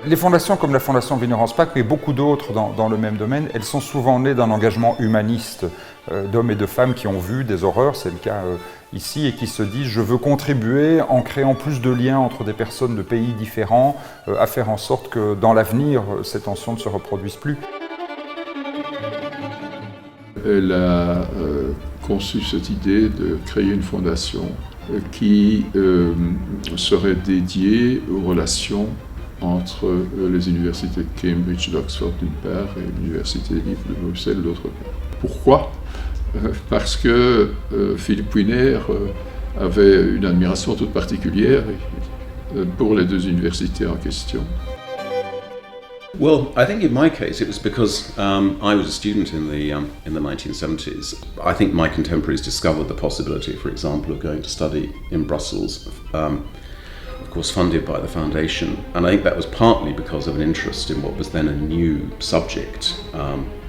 Les fondations comme la Fondation Wiener-Anspach, mais beaucoup d'autres dans le même domaine, elles sont souvent nées d'un engagement humaniste d'hommes et de femmes qui ont vu des horreurs, c'est le cas ici, et qui se disent « je veux contribuer en créant plus de liens entre des personnes de pays différents, à faire en sorte que dans l'avenir, ces tensions ne se reproduisent plus ». Elle a conçu cette idée de créer une fondation qui serait dédiée aux relations entre les universités de Cambridge, d'Oxford d'une part et l'Université libre de Bruxelles d'autre part. Pourquoi ? Parce que Philippe Wiener avait une admiration toute particulière pour les deux universités en question. Well, I think in my case it was because I was a student in the 1970s. I think my contemporaries discovered the possibility, for example, of going to study in Brussels, of course funded by the Foundation. And I think that was partly because of an interest in what was then a new subject,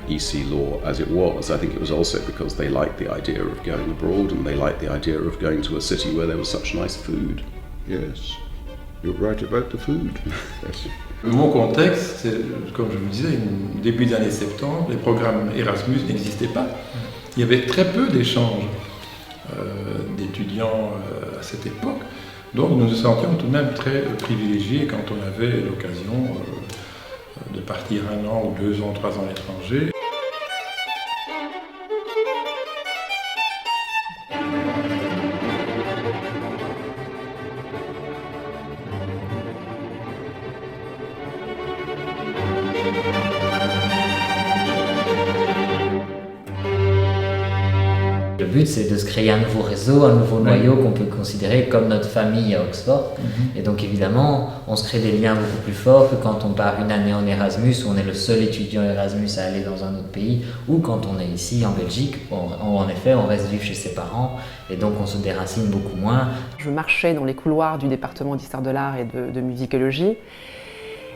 EC law as it was. I think it was also because they liked the idea of going abroad and they liked the idea of going to a city where there was such nice food. Yes, you're right about the food. Yes. Mon contexte, c'est, comme je vous disais, début des années 70, les programmes Erasmus n'existaient pas. Il y avait très peu d'échanges d'étudiants à cette époque. Donc nous nous sentions tout de même très privilégiés quand on avait l'occasion de partir 1 an ou 2 ans, 3 ans à l'étranger. Le but, c'est de se créer un nouveau réseau, un nouveau noyau qu'on peut considérer comme notre famille à Oxford. Et donc évidemment, on se crée des liens beaucoup plus forts que quand on part une année en Erasmus, où on est le seul étudiant Erasmus à aller dans un autre pays, ou quand on est ici en Belgique, où en effet on reste vivre chez ses parents, et donc on se déracine beaucoup moins. Je marchais dans les couloirs du département d'histoire de l'art et de musicologie.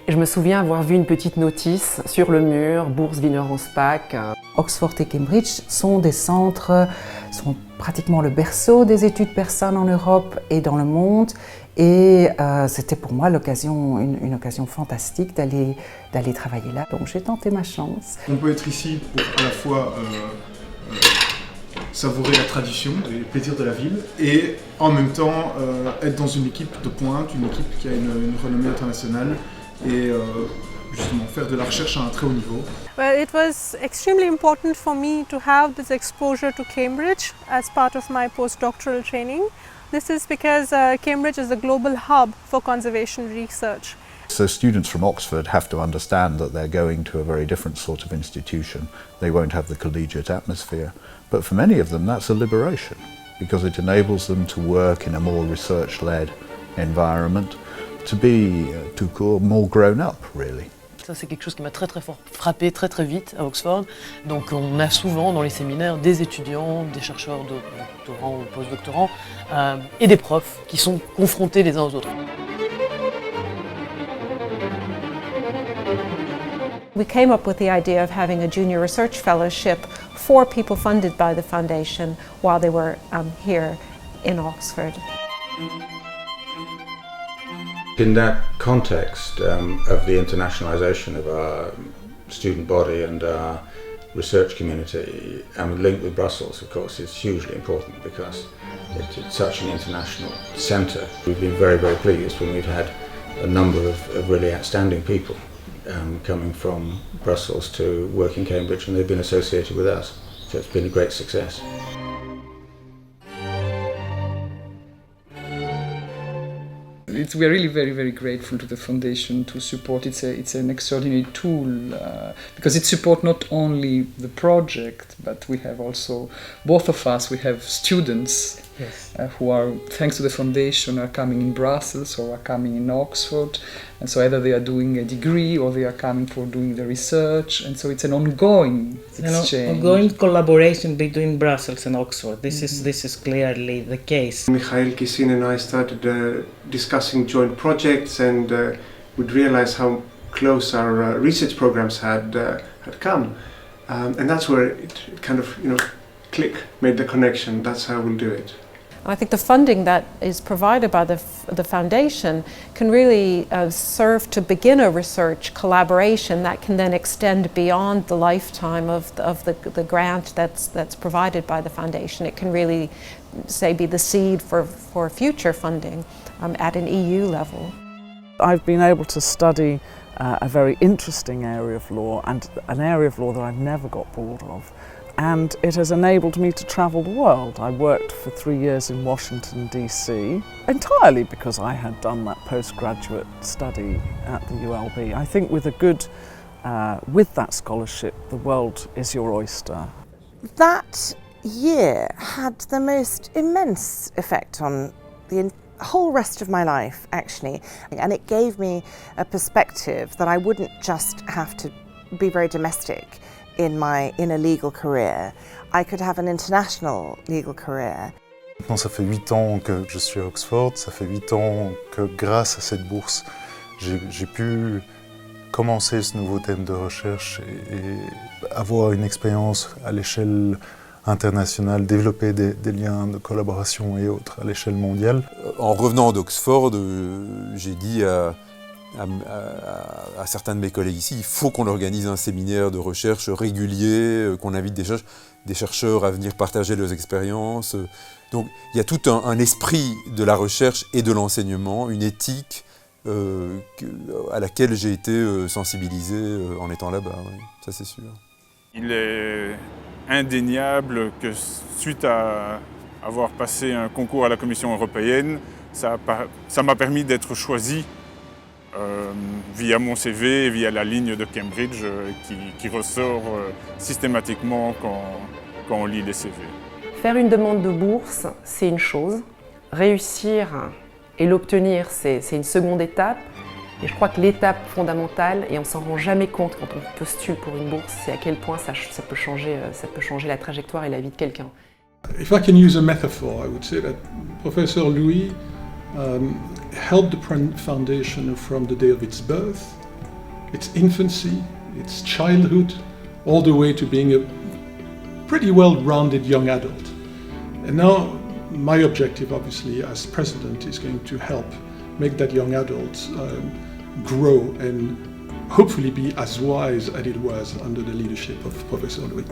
Et je me souviens avoir vu une petite notice sur le mur, bourses Wiener-Anspach. Oxford et Cambridge sont des centres, sont pratiquement le berceau des études persanes en Europe et dans le monde. Et c'était pour moi l'occasion, une occasion fantastique d'aller travailler là. Donc j'ai tenté ma chance. On peut être ici pour à la fois savourer la tradition et les plaisirs de la ville et en même temps être dans une équipe de pointe, une équipe qui a une renommée internationale. Et justement faire de la recherche à un très haut niveau. Well, it was extremely important for me to have this exposure to Cambridge as part of my postdoctoral training. This is because Cambridge is a global hub for conservation research. So students from Oxford have to understand that they're going to a very different sort of institution. They won't have the collegiate atmosphere, but for many of them that's a liberation because it enables them to work in a more research-led environment. To be tout court, more grown up, really. Ça, c'est quelque chose qui m'a très fort frappé très vite à Oxford. Donc on a souvent dans les séminaires des étudiants, des chercheurs, doctorants ou postdoctorants et des profs qui sont confrontés les uns aux autres. We came up with the idea of having a junior research fellowship for people funded by the foundation while they were here in Oxford. In that context of the internationalisation of our student body and our research community, linked with Brussels, of course, is hugely important because it's such an international centre. We've been very pleased when we've had a number of really outstanding people coming from Brussels to work in Cambridge, and they've been associated with us. So it's been a great success. We are really very grateful to the Foundation to support. It's an extraordinary tool because it supports not only the project, but we have also, both of us, we have students who are, thanks to the Foundation, are coming in Brussels or are coming in Oxford. And so either they are doing a degree or they are coming for doing the research. And so it's an ongoing exchange. Ongoing collaboration between Brussels and Oxford. This is clearly the case. Mikhail Kisin and I started discussing joint projects and we'd realize how close our research programs had come. And that's where it kind of, click, made the connection. That's how we'll do it. And I think the funding that is provided by the foundation can really serve to begin a research collaboration that can then extend beyond the lifetime of the grant that's provided by the foundation. It can really, say, be the seed for future funding at an EU level. I've been able to study a very interesting area of law, and an area of law that I've never got bored of. And it has enabled me to travel the world. I worked for 3 years in Washington, DC, entirely because I had done that postgraduate study at the ULB. I think with that scholarship, the world is your oyster. That year had the most immense effect on the whole rest of my life, actually, and it gave me a perspective that I wouldn't just have to be very domestic in a legal career. I could have an international legal career. Maintenant, ça fait 8 ans que je suis à Oxford, ça fait 8 ans que grâce à cette bourse, j'ai pu commencer ce nouveau thème de recherche et avoir une expérience à l'échelle internationale, développer des liens de collaboration et autres à l'échelle mondiale. En revenant d'Oxford, j'ai dit à certains de mes collègues ici, il faut qu'on organise un séminaire de recherche régulier, qu'on invite des chercheurs à venir partager leurs expériences. Donc il y a tout un esprit de la recherche et de l'enseignement, une éthique à laquelle j'ai été sensibilisé en étant là-bas, oui, ça c'est sûr. Il est indéniable que suite à avoir passé un concours à la Commission européenne, ça m'a permis d'être choisi via mon CV et via la ligne de Cambridge qui ressort systématiquement quand on lit les CV. Faire une demande de bourse, c'est une chose. Réussir et l'obtenir, c'est une seconde étape. Et je crois que l'étape fondamentale, et on s'en rend jamais compte quand on postule pour une bourse, c'est à quel point ça peut changer la trajectoire et la vie de quelqu'un. If I can use a metaphor, I would say that Professor Louis helped the foundation from the day of its birth, its infancy, its childhood, all the way to being a pretty well-rounded young adult. And now my objective, obviously, as president, is going to help make that young adult grow and hopefully be as wise as it was under the leadership of Professor Louis.